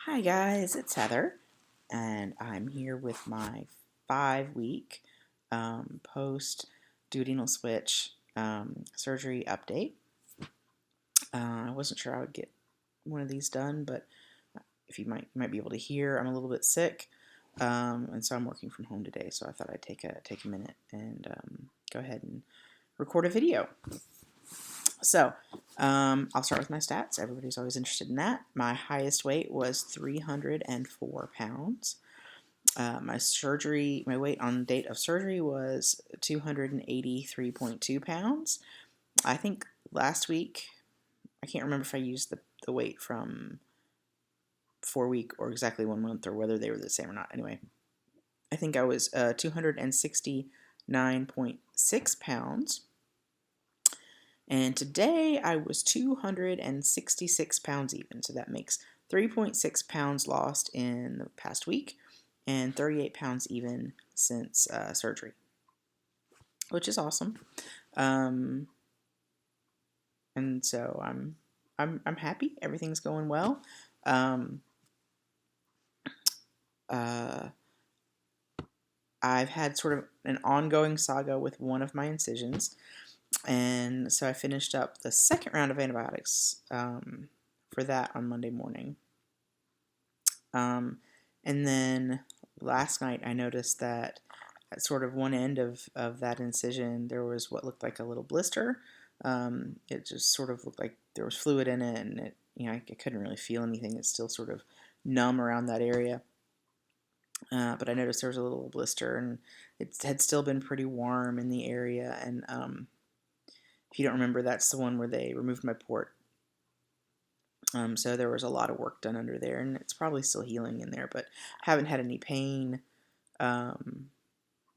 Hi guys, it's Heather, and I'm here with my 5 week post duodenal switch surgery update. I wasn't sure I would get one of these done, but if you might be able to hear, I'm a little bit sick, and so I'm working from home today. So I thought I'd take a minute and go ahead and record a video. So, I'll start with my stats. Everybody's always interested in that. My highest weight was 304 pounds. My weight on date of surgery was 283.2 pounds. I think last week, I can't remember if I used the weight from 4 week or exactly 1 month or whether they were the same or not. Anyway, I think I was 269.6 pounds. And today I was 266 pounds even. So that makes 3.6 pounds lost in the past week and 38 pounds even since surgery, which is awesome. And so I'm happy. Everything's going well. I've had sort of an ongoing saga with one of my incisions. And so I finished up the second round of antibiotics for that on Monday morning. And then last night I noticed that at sort of one end of that incision there was what looked like a little blister. It just sort of looked like there was fluid in it, and I couldn't really feel anything. It's still sort of numb around that area. But I noticed there was a little blister, and it had still been pretty warm in the area. And if you don't remember, that's the one where they removed my port. So there was a lot of work done under there, and it's probably still healing in there, but I haven't had any pain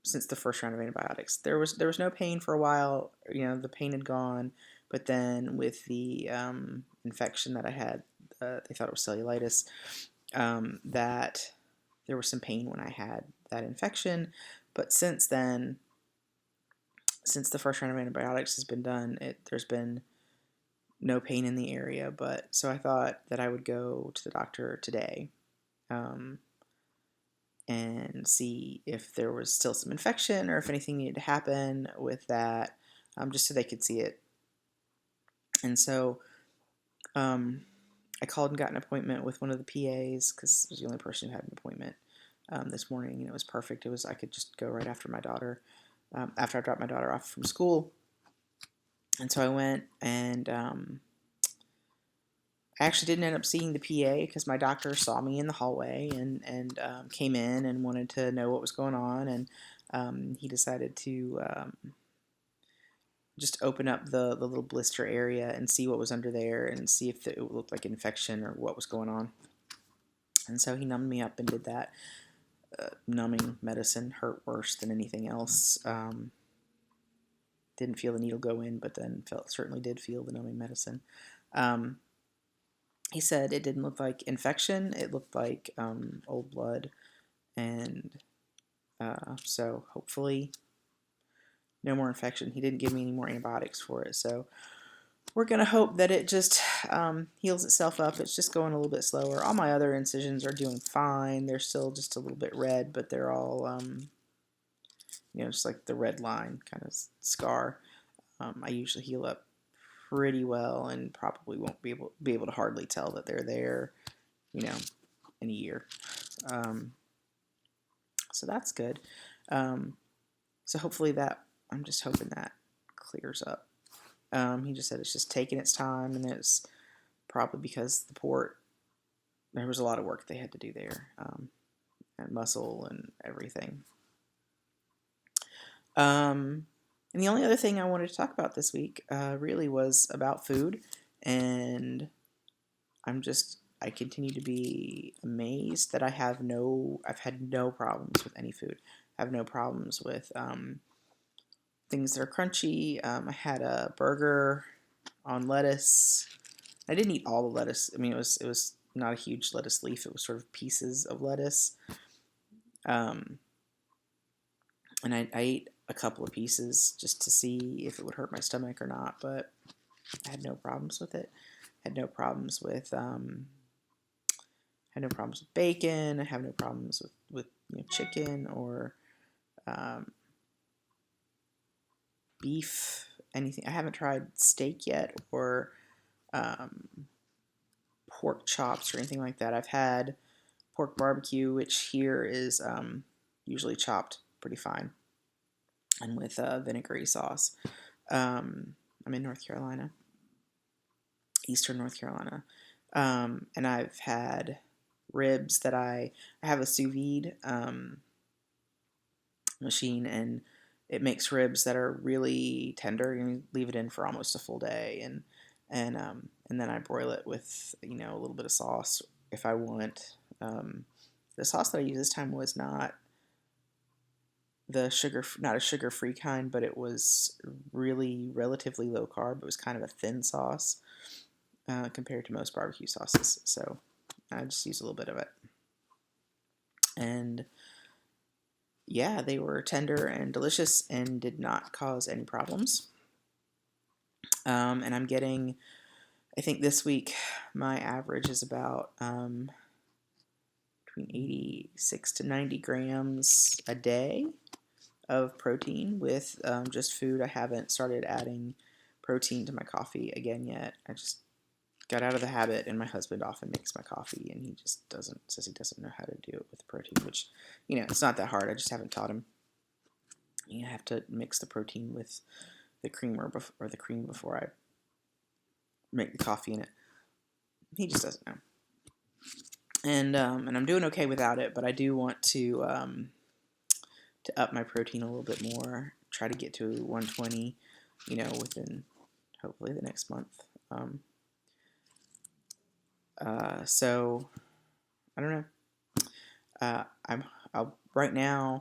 since the first round of antibiotics. There was no pain for a while. The pain had gone, but then with the infection that I had, they thought it was cellulitis, that there was some pain when I had that infection. But since then, since the first round of antibiotics has been done, there's been no pain in the area. But so I thought that I would go to the doctor today and see if there was still some infection or if anything needed to happen with that, just so they could see it. And so I called and got an appointment with one of the PAs because it was the only person who had an appointment this morning, and it was perfect. I could just go right after my daughter, after I dropped my daughter off from school. And so I went, and I actually didn't end up seeing the PA because my doctor saw me in the hallway and came in and wanted to know what was going on, and he decided to just open up the little blister area and see what was under there and see if it looked like infection or what was going on. And so he numbed me up and did that. Numbing medicine hurt worse than anything else. Didn't feel the needle go in, but then certainly did feel the numbing medicine. He said it didn't look like infection. It looked like old blood. And so hopefully no more infection. He didn't give me any more antibiotics for it. So we're going to hope that it just heals itself up. It's just going a little bit slower. All my other incisions are doing fine. They're still just a little bit red, but they're all, just like the red line kind of scar. I usually heal up pretty well and probably won't be able to hardly tell that they're there, in a year. So that's good. So hopefully I'm just hoping that clears up. He just said it's just taking its time, and it's probably because the port, there was a lot of work they had to do there, and muscle and everything. And the only other thing I wanted to talk about this week really was about food, and I continue to be amazed that I've had no problems with any food. I have no problems with things that are crunchy. I had a burger on lettuce. I didn't eat all the lettuce. I mean, it was not a huge lettuce leaf. It was sort of pieces of lettuce. And I ate a couple of pieces just to see if it would hurt my stomach or not, but I had no problems with it. I had no problems with have no problems with bacon. I have no problems with chicken or beef, anything. I haven't tried steak yet or um, pork chops or anything like that. I've had pork barbecue, which here is usually chopped pretty fine and with vinegary sauce. I'm in North Carolina, Eastern North Carolina, and I've had ribs that I have a sous vide machine, and it makes ribs that are really tender. You leave it in for almost a full day, and then I broil it with a little bit of sauce if I want. The sauce that I used this time was not not a sugar-free kind, but it was really relatively low carb. It was kind of a thin sauce compared to most barbecue sauces, so I just used a little bit of it. And yeah, they were tender and delicious and did not cause any problems. And I'm getting, I think this week, my average is about between 86 to 90 grams a day of protein with just food. I haven't started adding protein to my coffee again yet. I just got out of the habit, and my husband often makes my coffee, and he just says he doesn't know how to do it with protein, which, it's not that hard. I just haven't taught him. You have to mix the protein with the creamer or the cream before I make the coffee in it. He just doesn't know. And I'm doing okay without it, but I do want to up my protein a little bit more. Try to get to 120, within hopefully the next month. So I don't know. Right now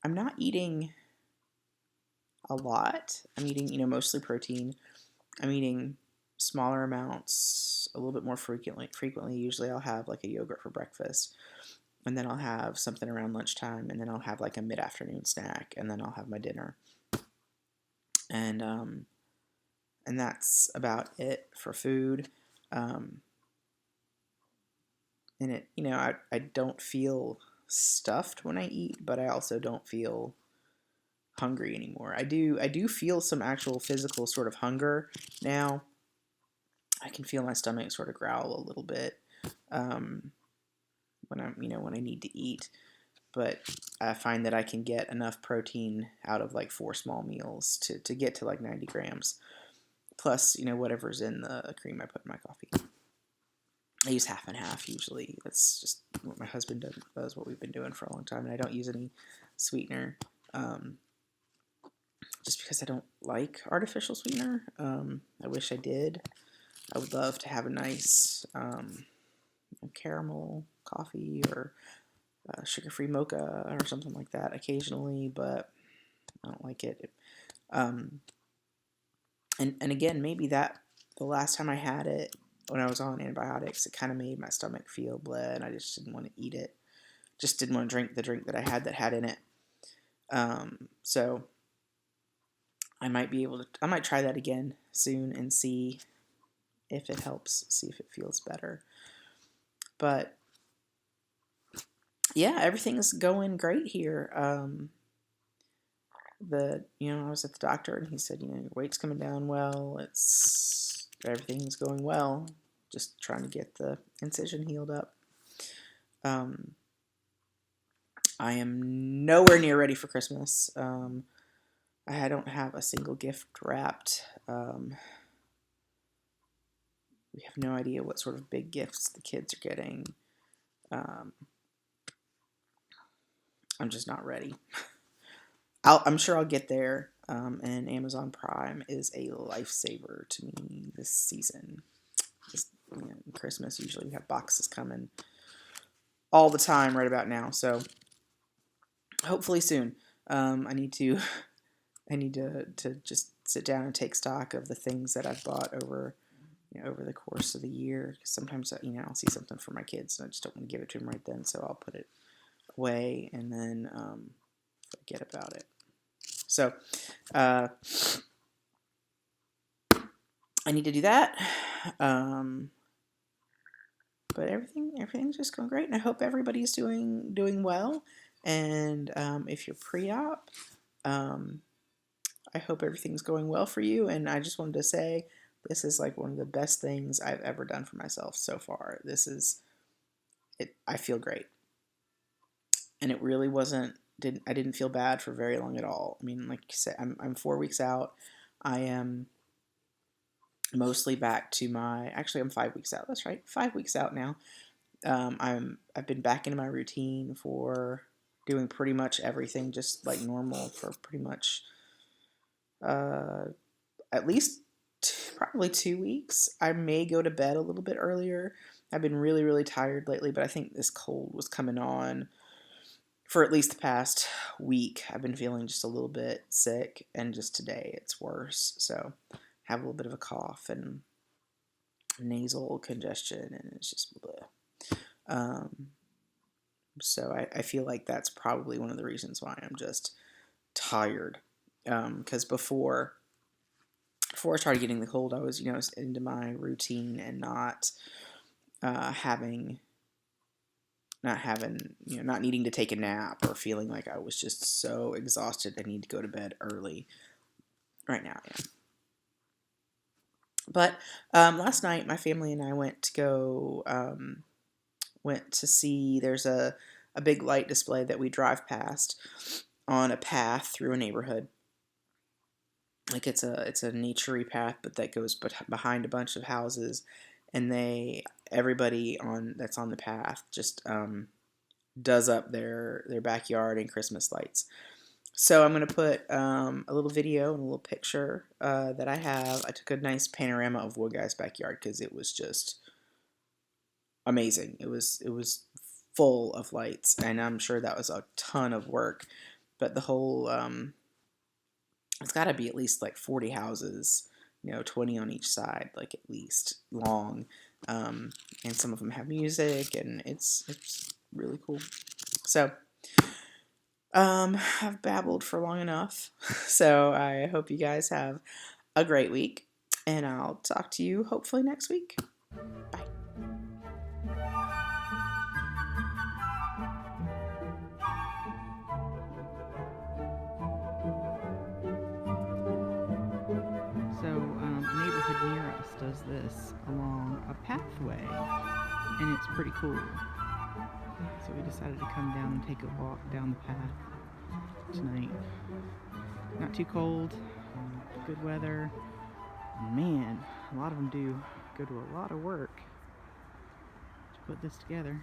I'm not eating a lot. I'm eating, mostly protein. I'm eating smaller amounts a little bit more frequently. Usually I'll have like a yogurt for breakfast, and then I'll have something around lunchtime, and then I'll have like a mid-afternoon snack, and then I'll have my dinner. And that's about it for food. And it, I don't feel stuffed when I eat, but I also don't feel hungry anymore. I do feel some actual physical sort of hunger now. I can feel my stomach sort of growl a little bit when I need to eat, but I find that I can get enough protein out of like 4 small meals to get to like 90 grams, plus whatever's in the cream I put in my coffee. I use half and half usually. That's just what my husband does, what we've been doing for a long time, and I don't use any sweetener. Just because I don't like artificial sweetener. I wish I did. I would love to have a nice caramel coffee or sugar-free mocha or something like that occasionally, but I don't like it. And again, maybe that the last time I had it when I was on antibiotics, it kind of made my stomach feel bleh, and I just didn't want to eat it. Just didn't want to drink the drink that I had in it. So I might try that again soon and see if it helps, see if it feels better. But yeah, everything's going great here. I was at the doctor, and he said, your weight's coming down well. Everything's going well. Just trying to get the incision healed up. I am nowhere near ready for Christmas. I don't have a single gift wrapped. We have no idea what sort of big gifts the kids are getting. I'm just not ready. I'm sure I'll get there. And Amazon Prime is a lifesaver to me this season. Just, Christmas, usually we have boxes coming all the time right about now. So hopefully soon. I need to just sit down and take stock of the things that I've bought over the course of the year. Sometimes I'll see something for my kids, and I just don't want to give it to them right then, so I'll put it away and then forget about it. So I need to do that. but everything's just going great, and I hope everybody's doing well. And if you're pre-op, I hope everything's going well for you. And I just wanted to say, this is like one of the best things I've ever done for myself so far. This is it. I feel great, and it really I didn't feel bad for very long at all. I mean, like you said, I'm 4 weeks out. I am mostly back to actually I'm 5 weeks out. That's right, 5 weeks out now. I've been back into my routine for doing pretty much everything just like normal for pretty much at least probably 2 weeks. I may go to bed a little bit earlier. I've been really, really tired lately, but I think this cold was coming on for at least the past week. I've been feeling just a little bit sick, and just today it's worse. So I have a little bit of a cough and nasal congestion, and it's just bleh. So I feel like that's probably one of the reasons why I'm just tired. Because before I started getting the cold, I was into my routine and not not needing to take a nap or feeling like I was just so exhausted I need to go to bed early. Right now, yeah. But last night, my family and I went to see. There's a big light display that we drive past on a path through a neighborhood. Like it's a naturey path, but that goes behind a bunch of houses, and everybody that's on the path just does up their backyard in Christmas lights. So I'm going to put a little video and a little picture that I have. I took a nice panorama of Wood Guy's backyard because it was just amazing. It was full of lights, and I'm sure that was a ton of work. But the whole it's got to be at least like 40 houses, 20 on each side, like at least long. And some of them have music, and it's really cool. So I've babbled for long enough. So I hope you guys have a great week, and I'll talk to you hopefully next week. Bye. So a neighborhood near us does this along a pathway, and it's pretty cool. So we decided to come down and take a walk down the path tonight. Not too cold, good weather. Man, a lot of them do go to a lot of work to put this together.